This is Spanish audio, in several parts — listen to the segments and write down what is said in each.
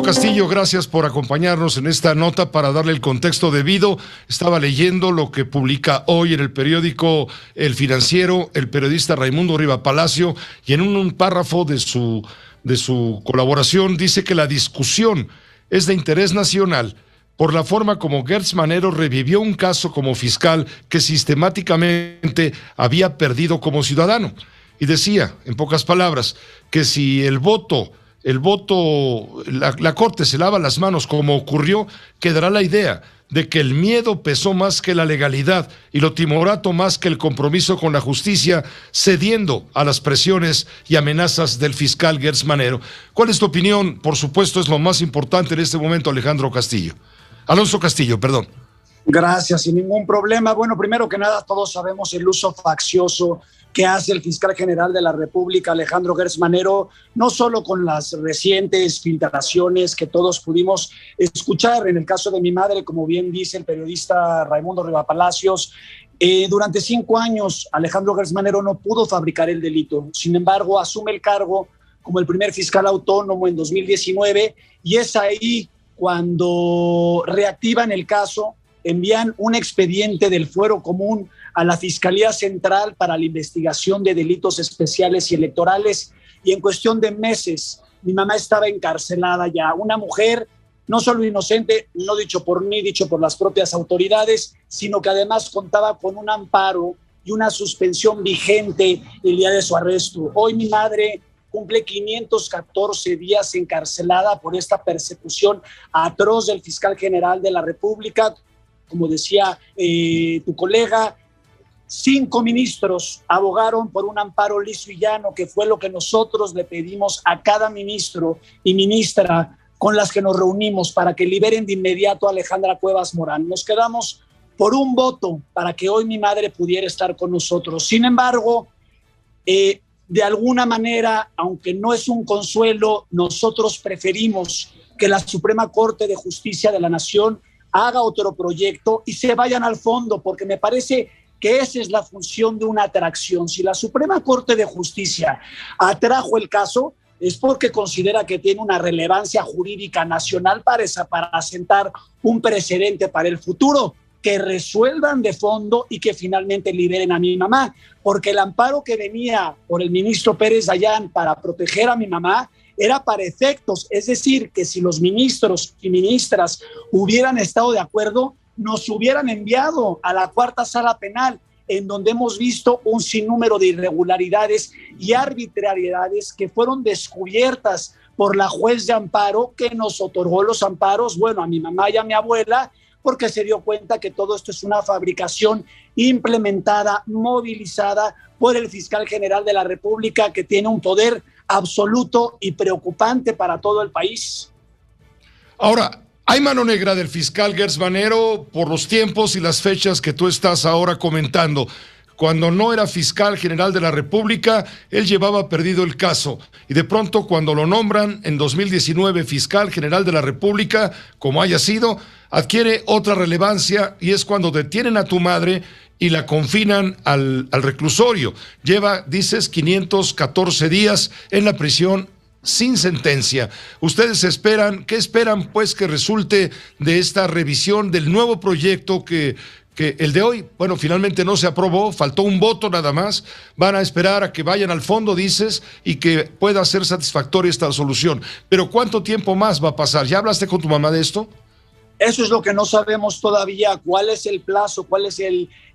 Castillo, gracias por acompañarnos en esta nota para darle el contexto debido. Estaba leyendo lo que publica hoy en el periódico El Financiero el periodista Raimundo Riva Palacio, y en un párrafo de su colaboración dice que la discusión es de interés nacional por la forma como Gertz Manero revivió un caso como fiscal que sistemáticamente había perdido como ciudadano. Y decía, en pocas palabras, que si la Corte se lava las manos como ocurrió, quedará la idea de que el miedo pesó más que la legalidad y lo timorato más que el compromiso con la justicia, cediendo a las presiones y amenazas del fiscal Gertz Manero. ¿Cuál es tu opinión? Por supuesto, es lo más importante en este momento, Alonso Castillo, perdón. Gracias, sin ningún problema. Bueno, primero que nada, todos sabemos el uso faccioso que hace el fiscal general de la República, Alejandro Gertz Manero, no solo con las recientes filtraciones que todos pudimos escuchar, en el caso de mi madre, como bien dice el periodista Raimundo Riva Palacios, durante 5 años Alejandro Gertz Manero no pudo fabricar el delito. Sin embargo, asume el cargo como el primer fiscal autónomo en 2019, y es ahí cuando reactivan el caso, envían un expediente del Fuero Común a la Fiscalía Central para la investigación de delitos especiales y electorales, y en cuestión de meses mi mamá estaba encarcelada ya. Una mujer no solo inocente, no dicho por mí, dicho por las propias autoridades, sino que además contaba con un amparo y una suspensión vigente el día de su arresto. Hoy mi madre cumple 514 días encarcelada por esta persecución atroz del fiscal general de la República. Como decía tu colega, 5 ministros abogaron por un amparo liso y llano, que fue lo que nosotros le pedimos a cada ministro y ministra con las que nos reunimos para que liberen de inmediato a Alejandra Cuevas Morán. Nos quedamos por un voto para que hoy mi madre pudiera estar con nosotros. Sin embargo, de alguna manera, aunque no es un consuelo, nosotros preferimos que la Suprema Corte de Justicia de la Nación haga otro proyecto y se vayan al fondo, porque me parece que esa es la función de una atracción. Si la Suprema Corte de Justicia atrajo el caso, es porque considera que tiene una relevancia jurídica nacional para asentar un precedente para el futuro, que resuelvan de fondo y que finalmente liberen a mi mamá, porque el amparo que venía por el ministro Pérez Dayán para proteger a mi mamá era para efectos, es decir, que si los ministros y ministras hubieran estado de acuerdo, nos hubieran enviado a la 4ª Sala Penal, en donde hemos visto un sinnúmero de irregularidades y arbitrariedades que fueron descubiertas por la juez de amparo que nos otorgó los amparos, bueno, a mi mamá y a mi abuela, porque se dio cuenta que todo esto es una fabricación implementada, movilizada por el fiscal general de la República, que tiene un poder absoluto y preocupante para todo el país. Ahora, hay mano negra del fiscal Gertz Manero por los tiempos y las fechas que tú estás ahora comentando. Cuando no era fiscal general de la República, él llevaba perdido el caso. Y de pronto, cuando lo nombran en 2019 fiscal general de la República, como haya sido, adquiere otra relevancia, y es cuando detienen a tu madre y la confinan al reclusorio. Lleva, dices, 514 días en la prisión sin sentencia. ¿Ustedes qué esperan pues que resulte de esta revisión del nuevo proyecto que el de hoy, bueno, finalmente no se aprobó, faltó un voto nada más? Van a esperar a que vayan al fondo, dices, y que pueda ser satisfactoria esta solución. Pero ¿cuánto tiempo más va a pasar? ¿Ya hablaste con tu mamá de esto? Eso es lo que no sabemos todavía, cuál es el plazo, cuál es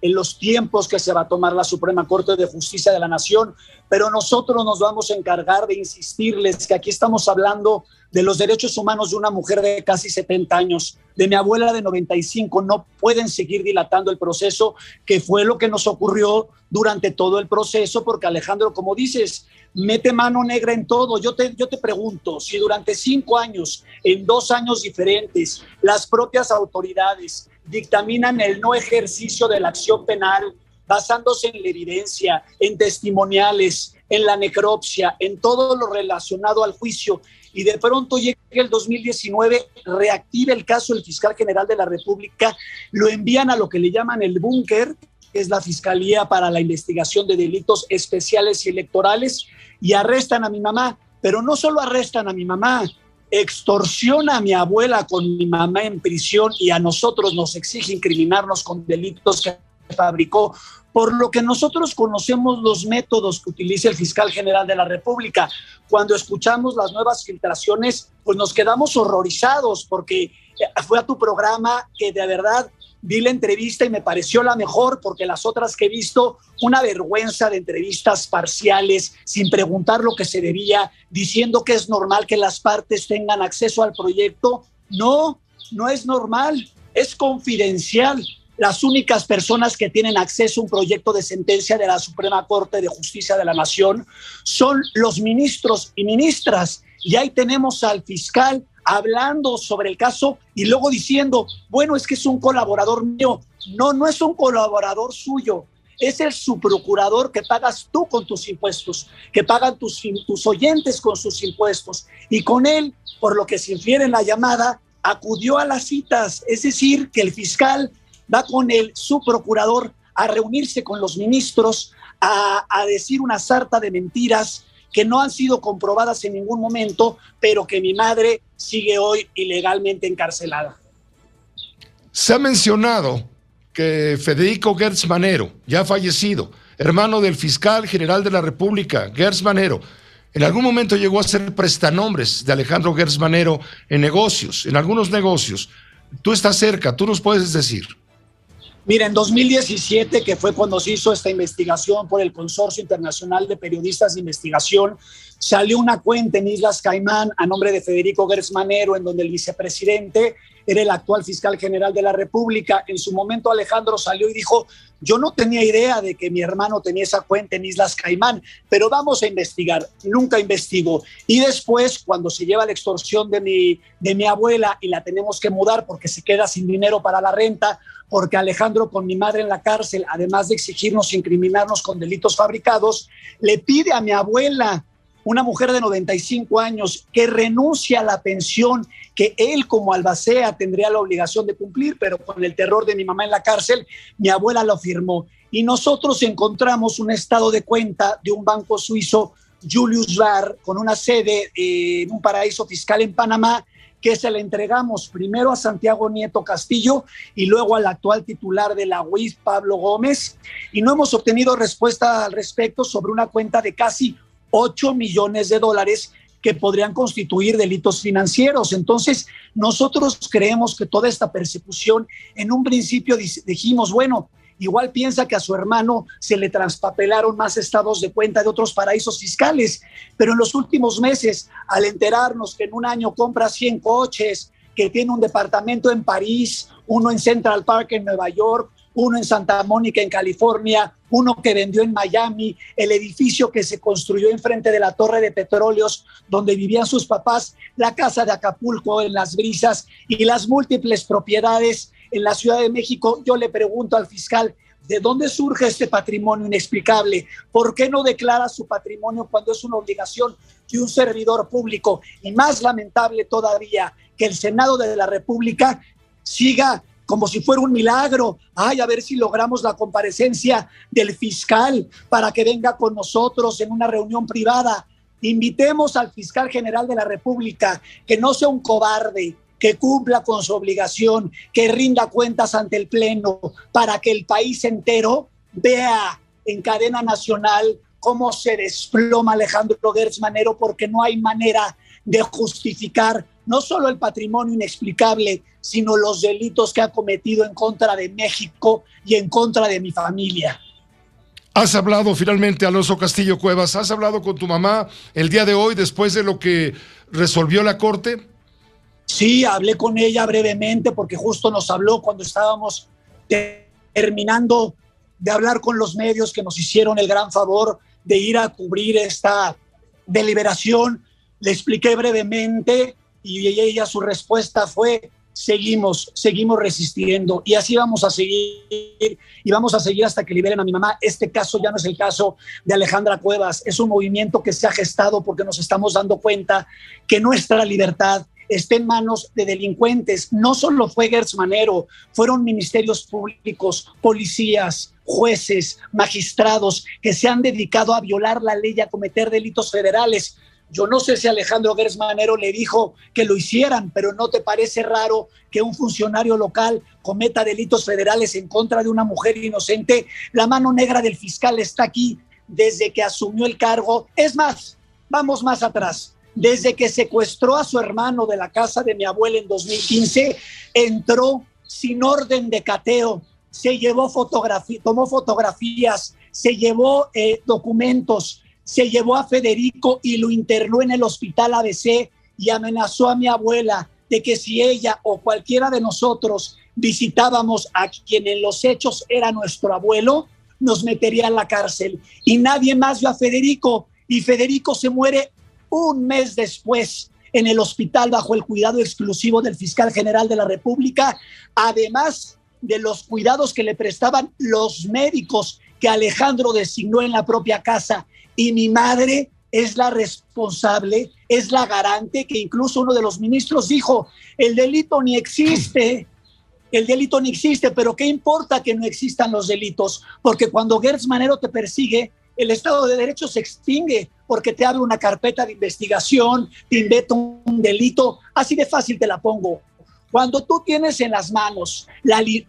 los tiempos que se va a tomar la Suprema Corte de Justicia de la Nación, pero nosotros nos vamos a encargar de insistirles que aquí estamos hablando de los derechos humanos de una mujer de casi 70 años, de mi abuela de 95, no pueden seguir dilatando el proceso, que fue lo que nos ocurrió durante todo el proceso, porque Alejandro, como dices, mete mano negra en todo. Yo te pregunto, si durante 5 años, en 2 años diferentes, las propias autoridades dictaminan el no ejercicio de la acción penal basándose en la evidencia, en testimoniales, en la necropsia, en todo lo relacionado al juicio, y de pronto llega el 2019, reactiva el caso el fiscal general de la República, lo envían a lo que le llaman el búnker, que es la Fiscalía para la Investigación de Delitos Especiales y Electorales, y arrestan a mi mamá. Pero no solo arrestan a mi mamá, extorsiona a mi abuela con mi mamá en prisión y a nosotros nos exige incriminarnos con delitos que fabricó, por lo que nosotros conocemos los métodos que utiliza el fiscal general de la República. Cuando escuchamos las nuevas filtraciones, pues nos quedamos horrorizados, porque fue a tu programa que de verdad vi la entrevista y me pareció la mejor, porque las otras que he visto, una vergüenza de entrevistas parciales, sin preguntar lo que se debía, diciendo que es normal que las partes tengan acceso al proyecto. No, no es normal, es confidencial. Las únicas personas que tienen acceso a un proyecto de sentencia de la Suprema Corte de Justicia de la Nación son los ministros y ministras. Y ahí tenemos al fiscal hablando sobre el caso y luego diciendo, bueno, es que es un colaborador mío. No, no es un colaborador suyo. Es el subprocurador que pagas tú con tus impuestos, que pagan tus oyentes con sus impuestos. Y con él, por lo que se infiere en la llamada, acudió a las citas. Es decir, que el fiscal va con el subprocurador a reunirse con los ministros, a decir una sarta de mentiras que no han sido comprobadas en ningún momento, pero que mi madre sigue hoy ilegalmente encarcelada. Se ha mencionado que Federico Gertz Manero, ya fallecido, hermano del fiscal general de la República, Gertz Manero, en algún momento llegó a ser prestanombres de Alejandro Gertz Manero en negocios, en algunos negocios. Tú estás cerca, tú nos puedes decir. Mira, en 2017, que fue cuando se hizo esta investigación por el Consorcio Internacional de Periodistas de Investigación, salió una cuenta en Islas Caimán a nombre de Federico Gertz Manero, en donde el vicepresidente era el actual fiscal general de la República. En su momento Alejandro salió y dijo, yo no tenía idea de que mi hermano tenía esa cuenta en Islas Caimán, pero vamos a investigar. Nunca investigó. Y después, cuando se lleva la extorsión de mi abuela y la tenemos que mudar porque se queda sin dinero para la renta, porque Alejandro, con mi madre en la cárcel, además de exigirnos incriminarnos con delitos fabricados, le pide a mi abuela, una mujer de 95 años, que renuncie a la pensión que él como albacea tendría la obligación de cumplir, pero con el terror de mi mamá en la cárcel, mi abuela lo firmó. Y nosotros encontramos un estado de cuenta de un banco suizo, Julius Baer, con una sede en un paraíso fiscal en Panamá, que se le entregamos primero a Santiago Nieto Castillo y luego al actual titular de la UIF, Pablo Gómez, y no hemos obtenido respuesta al respecto sobre una cuenta de casi 8 millones de dólares que podrían constituir delitos financieros. Entonces, nosotros creemos que toda esta persecución, en un principio dijimos, bueno, igual piensa que a su hermano se le traspapelaron más estados de cuenta de otros paraísos fiscales, pero en los últimos meses, al enterarnos que en un año compra 100 coches, que tiene un departamento en París, uno en Central Park en Nueva York, uno en Santa Mónica en California, uno que vendió en Miami, el edificio que se construyó enfrente de la Torre de Petróleos donde vivían sus papás, la casa de Acapulco en Las Brisas y las múltiples propiedades en la Ciudad de México. Yo le pregunto al fiscal, ¿de dónde surge este patrimonio inexplicable? ¿Por qué no declara su patrimonio cuando es una obligación de un servidor público? Y más lamentable todavía, que el Senado de la República siga como si fuera un milagro. Ay, a ver si logramos la comparecencia del fiscal para que venga con nosotros en una reunión privada. Invitemos al fiscal general de la República, que no sea un cobarde, que cumpla con su obligación, que rinda cuentas ante el Pleno, para que el país entero vea en cadena nacional cómo se desploma Alejandro Gertz Manero, porque no hay manera de justificar no solo el patrimonio inexplicable, sino los delitos que ha cometido en contra de México y en contra de mi familia. ¿Has hablado finalmente, Alonso Castillo Cuevas, has hablado con tu mamá el día de hoy después de lo que resolvió la Corte? Sí, hablé con ella brevemente porque justo nos habló cuando estábamos terminando de hablar con los medios que nos hicieron el gran favor de ir a cubrir esta deliberación. Le expliqué brevemente y ella, su respuesta fue: seguimos resistiendo y así vamos a seguir, y vamos a seguir hasta que liberen a mi mamá. Este caso ya no es el caso de Alejandra Cuevas, es un movimiento que se ha gestado porque nos estamos dando cuenta que nuestra libertad está en manos de delincuentes. No solo fue Gertz Manero, fueron ministerios públicos, policías, jueces, magistrados que se han dedicado a violar la ley y a cometer delitos federales. Yo no sé si Alejandro Gertz Manero le dijo que lo hicieran, pero ¿no te parece raro que un funcionario local cometa delitos federales en contra de una mujer inocente? La mano negra del fiscal está aquí desde que asumió el cargo. Es más, vamos más atrás. Desde que secuestró a su hermano de la casa de mi abuela en 2015, entró sin orden de cateo, se llevó tomó fotografías, se llevó documentos, se llevó a Federico y lo internó en el hospital ABC y amenazó a mi abuela de que si ella o cualquiera de nosotros visitábamos a quien en los hechos era nuestro abuelo, nos metería en la cárcel. Y nadie más vio a Federico, y Federico se muere un mes después en el hospital bajo el cuidado exclusivo del fiscal general de la República, además de los cuidados que le prestaban los médicos que Alejandro designó en la propia casa. Y mi madre es la responsable, es la garante, que incluso uno de los ministros dijo, el delito ni existe, pero ¿qué importa que no existan los delitos? Porque cuando Gertz Manero te persigue, el Estado de Derecho se extingue porque te abre una carpeta de investigación, te inventa un delito, así de fácil te la pongo. Cuando tú tienes en las manos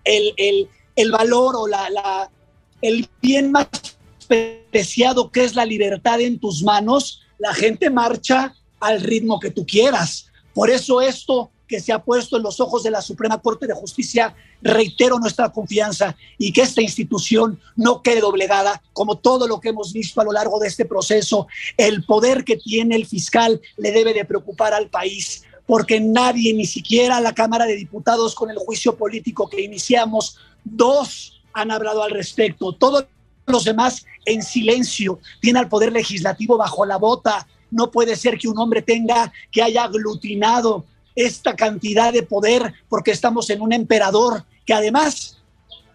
el valor o el bien más preciado que es la libertad en tus manos, la gente marcha al ritmo que tú quieras. Por eso esto que se ha puesto en los ojos de la Suprema Corte de Justicia, reitero nuestra confianza y que esta institución no quede doblegada, como todo lo que hemos visto a lo largo de este proceso. El poder que tiene el fiscal le debe de preocupar al país, porque nadie, ni siquiera la Cámara de Diputados con el juicio político que iniciamos, 2 han hablado al respecto. Todos los demás en silencio. Tiene al Poder Legislativo bajo la bota. No puede ser que un hombre que haya aglutinado esta cantidad de poder, porque estamos en un emperador que además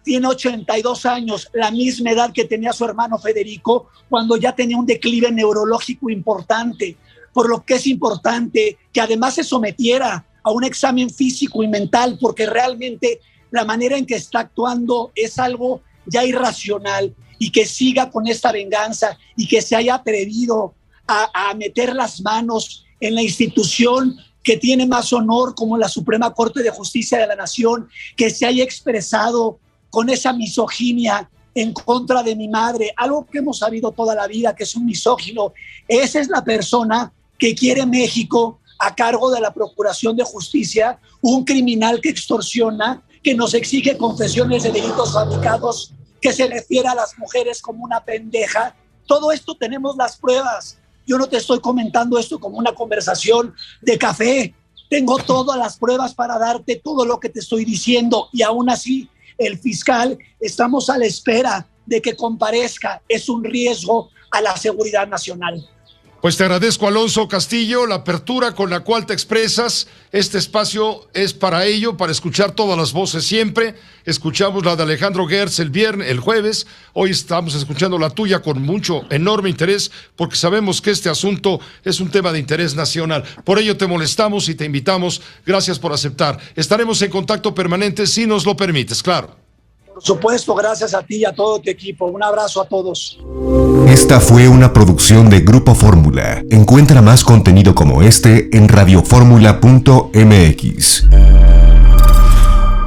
tiene 82 años, la misma edad que tenía su hermano Federico, cuando ya tenía un declive neurológico importante, por lo que es importante que además se sometiera a un examen físico y mental, porque realmente la manera en que está actuando es algo ya irracional, y que siga con esta venganza y que se haya atrevido a meter las manos en la institución que tiene más honor como la Suprema Corte de Justicia de la Nación, que se haya expresado con esa misoginia en contra de mi madre, algo que hemos sabido toda la vida, que es un misógino. Esa es la persona que quiere México a cargo de la Procuración de Justicia, un criminal que extorsiona, que nos exige confesiones de delitos fabricados, que se refiere a las mujeres como una pendeja. Todo esto tenemos las pruebas. Yo no te estoy comentando esto como una conversación de café. Tengo todas las pruebas para darte todo lo que te estoy diciendo, y aún así el fiscal, estamos a la espera de que comparezca. Es un riesgo a la seguridad nacional. Pues te agradezco, Alonso Castillo, la apertura con la cual te expresas. Este espacio es para ello, para escuchar todas las voces siempre. Escuchamos la de Alejandro Gertz el jueves. Hoy estamos escuchando la tuya con mucho, enorme interés, porque sabemos que este asunto es un tema de interés nacional. Por ello te molestamos y te invitamos. Gracias por aceptar. Estaremos en contacto permanente si nos lo permites, claro. Por supuesto, gracias a ti y a todo tu equipo. Un abrazo a todos. Esta fue una producción de Grupo Fórmula. Encuentra más contenido como este en radioformula.mx.